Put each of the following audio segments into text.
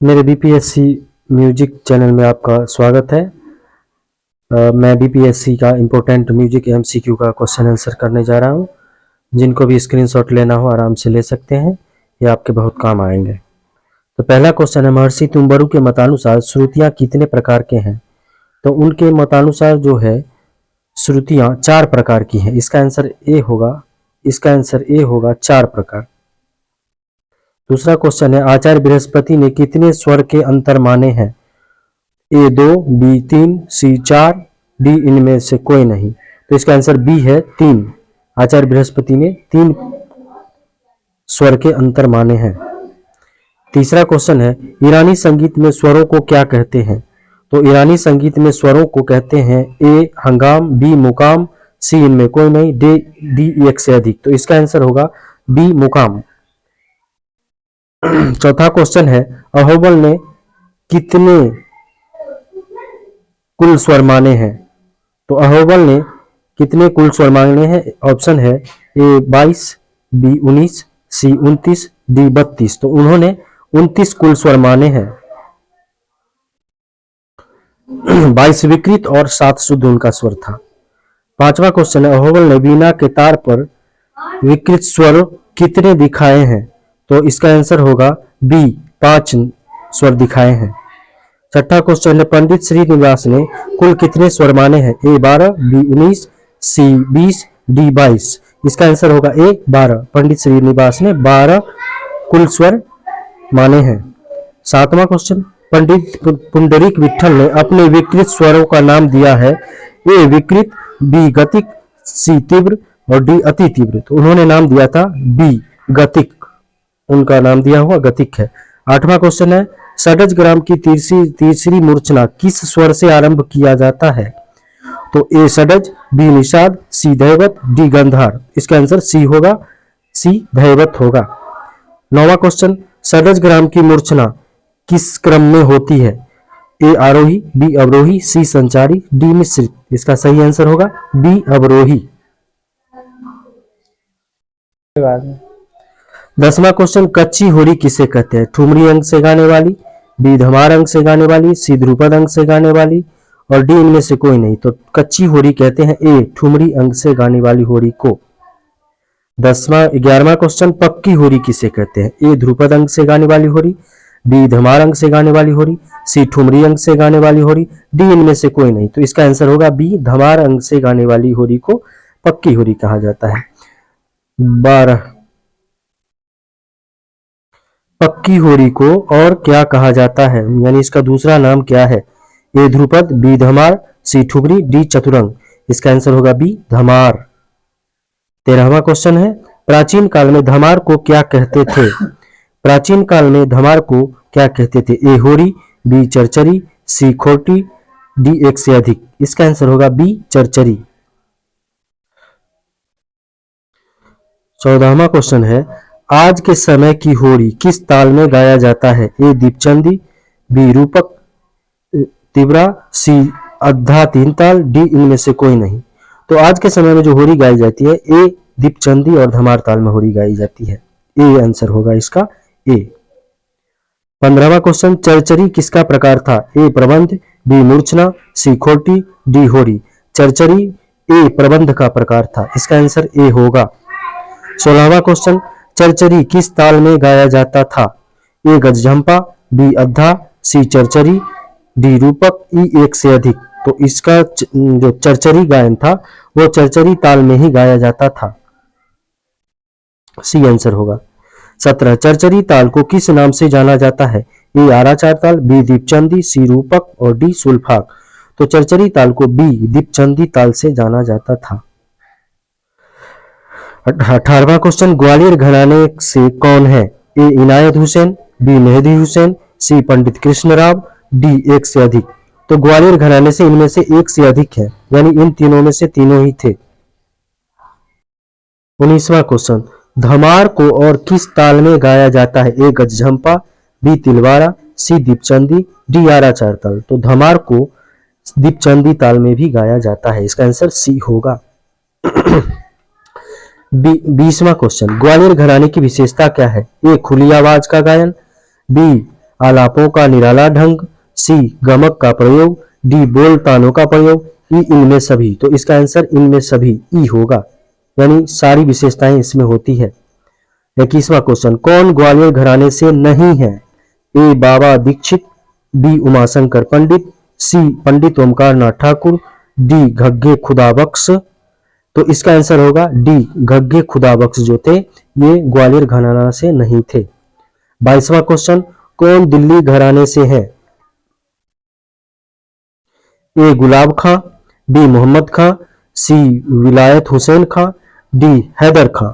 मेरे BPSC music channel में आपका स्वागत है। मैं बीपीएससी का इम्पोर्टेंट म्यूजिक एमसीक्यू का क्वेश्चन आंसर करने जा रहा हूं। जिनको भी स्क्रीनशॉट लेना हो आराम से ले सकते हैं, ये आपके बहुत काम आएंगे। तो पहला क्वेश्चन है, महर्षि तुम्बरु के मतानुसार श्रुतियाँ कितने प्रकार के हैं? तो उनके मतानुसार जो है श्रुतियाँ 4 प्रकार की हैं। इसका आंसर ए होगा 4 प्रकार। दूसरा क्वेश्चन है, आचार्य बृहस्पति ने कितने स्वर के अंतर माने हैं? ए 2, बी 3, सी 4, डी इनमें से कोई नहीं। तो इसका आंसर बी है 3। आचार्य बृहस्पति ने 3 स्वर के अंतर माने हैं। तीसरा क्वेश्चन है, ईरानी संगीत में स्वरों को क्या कहते हैं? तो ईरानी संगीत में स्वरों को कहते हैं ए हंगाम, बी मुकाम, सी इनमें कोई नहीं, डी एक से अधिक। तो इसका आंसर होगा बी मुकाम। चौथा क्वेश्चन है, अहोबल ने कितने कुल स्वर माने हैं? तो अहोबल ने कितने कुल स्वर माने हैं? ऑप्शन है ए 22, बी 19, सी 29, डी 32। तो उन्होंने 29 कुल स्वर माने हैं। 22 विकृत और 7 शुद्ध उनका स्वर था। पांचवा क्वेश्चन है, अहोबल ने वीणा के तार पर विकृत स्वर कितने दिखाए हैं? तो इसका आंसर होगा बी 5 स्वर दिखाए हैं। छठा क्वेश्चन है, पंडित श्रीनिवास ने कुल कितने स्वर माने हैं? ए 12, बी 19, सी 20, डी 22। इसका आंसर होगा ए 12। पंडित श्रीनिवास ने 12 कुल स्वर माने हैं। सातवां क्वेश्चन, पंडित पुंडरीक विट्ठल ने अपने विकृत स्वरों का नाम दिया है ए विकृत, बी गतिक, सी तीव्र और डी अति तीव्र। तो उन्होंने नाम दिया था बी गतिक, उनका नाम दिया हुआ गतिक है। आठवां क्वेश्चन है, षड्ज ग्राम की तीसरी मूर्छना किस स्वर से आरंभ किया जाता है? तो ए षड्ज, बी निषाद, सी दैवत, डी गंधार। इसका आंसर सी होगा, सी दैवत होगा। नौवां क्वेश्चन, षड्ज ग्राम की मूर्छना किस क्रम में होती है? ए आरोही, बी अवरोही, सी संचारी, डी मिश्रित। इसका सही आंसर होगा बी अवरोही। 10वां क्वेश्चन, कच्ची होरी किसे कहते हैं? ठुमरी अंग से गाने वाली, बी धमार अंग से गाने वाली, सी ध्रुपद अंग से गाने वाली और डी इनमें से कोई नहीं। तो कच्ची होरी कहते हैं ए ठुमरी अंग से गाने वाली होरी को। 11वां क्वेश्चन, पक्की होरी किसे कहते हैं? ए ध्रुपद अंग से गाने वाली होरी, बी धमार अंग से गाने वाली होरी, सी ठुमरी अंग से गाने वाली होरी, डी इनमें से कोई नहीं। तो इसका आंसर होगा बी धमार अंग से गाने वाली होरी को पक्की होरी कहा जाता है। 12, पक्की होरी को और क्या कहा जाता है, यानी इसका दूसरा नाम क्या है? ए ध्रुपद, बी धमार, सी ठुमरी, डी चतुरंग। इसका आंसर होगा बी धमार। 13वां क्वेश्चन है, प्राचीन काल में धमार को क्या कहते थे? प्राचीन काल में धमार को क्या कहते थे? ए होरी, बी चरचरी, सी खोटी, डी एक से अधिक। इसका आंसर होगा बी चरचरी। 14वां क्वेश्चन है, आज के समय की होरी किस ताल में गाया जाता है? ए दीपचंदी, बी रूपक तिवरा, सी अद्धा 3 ताल, डी इनमें से कोई नहीं। तो आज के समय में जो होरी गाई जाती है ए दीपचंदी और धमार ताल में होरी गाई जाती है। ए आंसर होगा इसका ए। 15वां क्वेश्चन, चरचरी किसका प्रकार था? ए प्रबंध, बी मूर्छना, सी खोटी, डी होरी। चरचरी ए प्रबंध का प्रकार था। इसका आंसर ए होगा। 16वां क्वेश्चन, चरचरी किस ताल में गाया जाता था? ए गजझंपा, बी अद्धा, सी चरचरी, डी रूपक, ई एक से अधिक। तो इसका जो चरचरी गायन था वो चरचरी ताल में ही गाया जाता था। सी आंसर होगा। 17, चरचरी ताल को किस नाम से जाना जाता है? ए आराचार ताल, बी दीपचंदी, सी रूपक और डी सुल्फाक। तो चरचरी ताल को बी दीपचंदी ताल से जाना जाता था। 18वां क्वेश्चन, ग्वालियर घराने से कौन है? ए इनायत हुसैन, बी मेहदी हुसैन, सी पंडित कृष्णराव, डी एक से अधिक। तो ग्वालियर घराने से इनमें से एक से अधिक है, यानी इन तीनों में से तीनों ही थे। 19वां क्वेश्चन, धमार को और किस ताल में गाया जाता है? ए गजझंपा, बी तिलवारा, सी दीपचंदी, डी आराचार ताल। तो धमार को दीपचंदी ताल में भी गाया जाता है। इसका आंसर सी होगा। 20वां क्वेश्चन, ग्वालियर घराने की विशेषता क्या है? ए खुली आवाज का गायन, बी आलापों का निराला ढंग, सी गमक का प्रयोग, डी बोल तानों का प्रयोग, ई इनमें सभी। तो इसका आंसर इनमें सभी ई होगा, यानी सारी विशेषताएं इसमें होती है। 21वां क्वेश्चन, कौन ग्वालियर घराने से नहीं है? ए बाबा दीक्षित, बी उमाशंकर पंडित, सी पंडित ओमकार नाथ ठाकुर, डी घग्गे खुदाबख्श। तो इसका आंसर होगा डी घग्गे खुदाबख्श जो थे ये ग्वालियर घराना से नहीं थे। 22वां क्वेश्चन, कौन दिल्ली घराने से है? ए गुलाब खां, बी मोहम्मद खां, सी विलायत हुसैन खां, डी हैदर खां।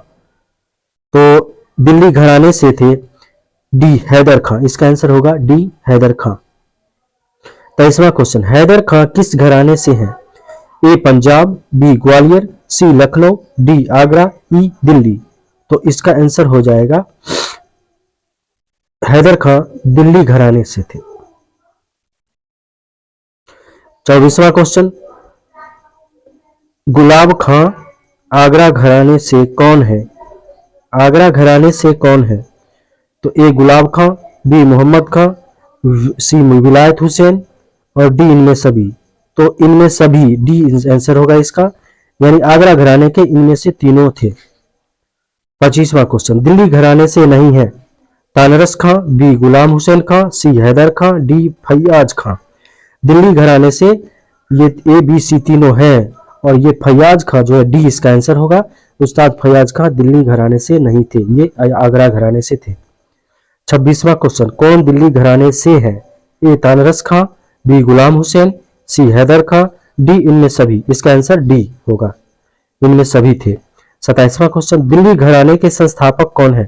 तो दिल्ली घराने से थे डी हैदर खां, इसका आंसर होगा डी हैदर खां। 23वां क्वेश्चन, हैदर खां किस घराने से हैं? ए पंजाब, बी ग्वालियर, सी लखनऊ, डी आगरा, ई दिल्ली। तो इसका आंसर हो जाएगा हैदर खां दिल्ली घराने से थे। 24वां क्वेश्चन, गुलाब खां आगरा घराने से कौन है? आगरा घराने से कौन है? तो ए गुलाब खां, बी मोहम्मद खां, सी विलायत हुसैन और डी इनमें सभी। तो इनमें सभी डी आंसर होगा इसका, यानी आगरा घराने के इनमें से तीनों थे। 25वां क्वेश्चन, दिल्ली घराने से नहीं है? तानरस खां, बी गुलाम हुसैन खां, सी हैदर खां, डी फैयाज खां। दिल्ली घराने से ये ए बी सी तीनों हैं और ये फैयाज खां जो है डी इसका आंसर होगा। उस्ताद फैयाज खां दिल्ली घराने से नहीं थे, ये आगरा घराने से थे। 26वां क्वेश्चन, कौन दिल्ली घराने से है? ए तानरस खां, बी गुलाम हुसैन, सी हैदर खां, डी इनमें सभी। इसका आंसर डी होगा, इनमें सभी थे। 27वां क्वेश्चन, दिल्ली घराने के संस्थापक कौन है?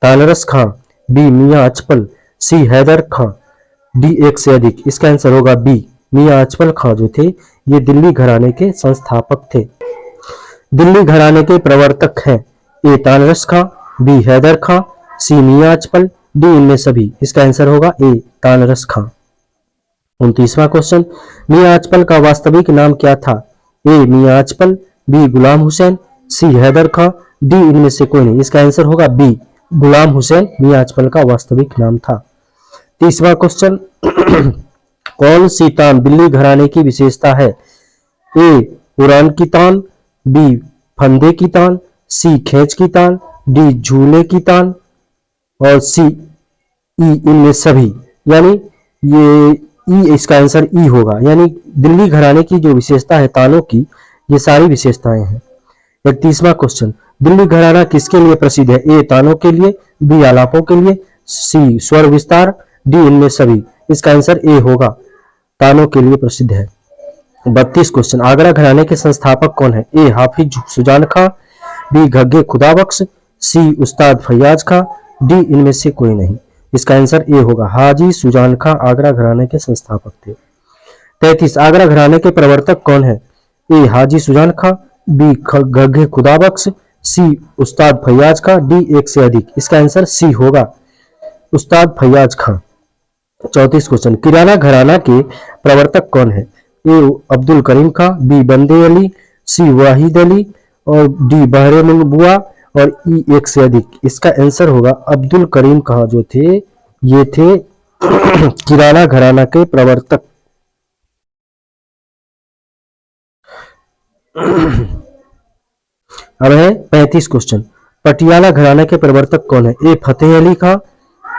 तानरस खां, बी मियां अचपल, सी हैदर खां, डी एक से अधिक। इसका आंसर होगा बी मियां अचपल खां जो थे ये दिल्ली घराने के संस्थापक थे। दिल्ली घराने के प्रवर्तक हैं ए तानरस खां, बी हैदर खां, सी मियां अचपल, डी इनमें सभी। इसका आंसर होगा ए तानरस खां। 29वां क्वेश्चन, मियां अचपल का वास्तविक नाम क्या था? ए मियां अचपल, बी गुलाम हुसैन, सी हैदर खां, डी इनमें से कोई नहीं। इसका आंसर होगा बी गुलाम हुसैन मियां अचपल का वास्तविक नाम था। 30वां क्वेश्चन, कौन सी तान दिल्ली घराने की विशेषता है? ए उड़ान की तान, बी फंदे की तान, सी खेच की तान, डी झूले की तान और सी ई इनमें सभी। यानी ये ई इसका आंसर ई होगा, यानी दिल्ली घराने की जो विशेषता है तानों की ये सारी विशेषताएं हैं। 31वां क्वेश्चन, दिल्ली घराना किसके लिए प्रसिद्ध है? ए तानों के लिए, बी आलापों के लिए, सी स्वर विस्तार, डी इनमें सभी। इसका आंसर ए होगा, तानों के लिए प्रसिद्ध है। 32 क्वेश्चन, आगरा घराने के संस्थापक कौन है? ए हाफिज सुजान खां, बी घग्गे खुदाबख्श, सी उस्ताद फैयाज खां, डी इनमें से कोई नहीं। इसका आंसर ए होगा, हाजी सुजान खां आगरा घराने के संस्थापक थे। 33, आगरा घराने के प्रवर्तक कौन है? ए हाजी सुजान खां, बी घग्गे खुदाबख्श, सी उस्ताद फैयाज खां, डी एक से अधिक। इसका आंसर सी होगा, उस्ताद फैयाज खां। 34 क्वेश्चन, किराना घराना के प्रवर्तक कौन है? ए अब्दुल करीम खां, बी बंदे अली, सी वाहिद अली और डी बहरे बुआ और ई एक से अधिक। इसका आंसर होगा अब्दुल करीम खां जो थे ये थे किराना घराना के प्रवर्तक। अब है 35 क्वेश्चन, पटियाला घराना के प्रवर्तक कौन है? ए फतेह अली खां,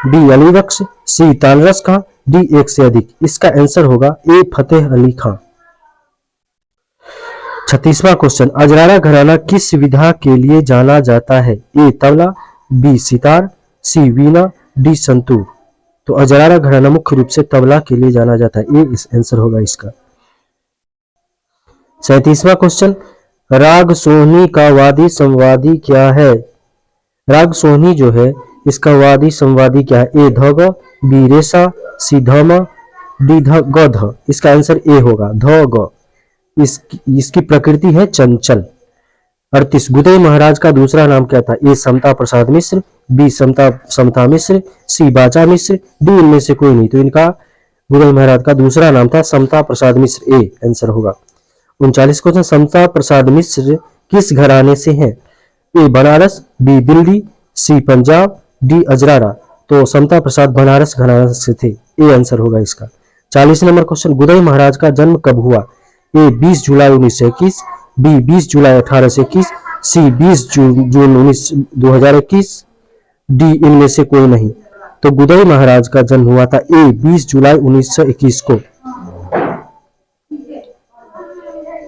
बी अली बख्श, सी तानरस खां, डी एक से अधिक। इसका आंसर होगा ए फतेह अली खां। 36वां क्वेश्चन, अजरारा घराना किस विधा के लिए जाना जाता है? ए तबला, बी सितार, सी वीणा, डी संतूर। तो अजरारा घराना मुख्य रूप से तबला के लिए जाना जाता है, ए इस आंसर होगा इसका। 37वां क्वेश्चन, राग सोहनी का वादी संवादी क्या है? राग सोहनी जो है इसका वादी संवादी क्या है? ए ध ग, बी रेसा, सी ध म, डी ध ग ध। इसका आंसर ए होगा ध ग। इसकी प्रकृति है चंचल। 38, गुदई महाराज का दूसरा नाम क्या था? ए समता प्रसाद मिश्र, बी समता मिश्र, सी बाचा मिश्र, डी इनमें से कोई नहीं। तो इनका गुदई महाराज का दूसरा नाम था समता प्रसाद मिश्र, ए आंसर होगा। 39 क्वेश्चन, समता प्रसाद मिश्र किस घराने से हैं? ए बनारस, बी दिल्ली, सी पंजाब, डी अजरारा। तो समता प्रसाद बनारस घराना से थे, ये आंसर होगा इसका। 40 नंबर क्वेश्चन, गुदई महाराज का जन्म कब हुआ? ए 20 जुलाई 1921, बी 20 जुलाई 1821, सी 20 जून 2021, डी इनमें से कोई नहीं। तो गुदई महाराज का जन्म हुआ था ए 20 जुलाई 1921 को।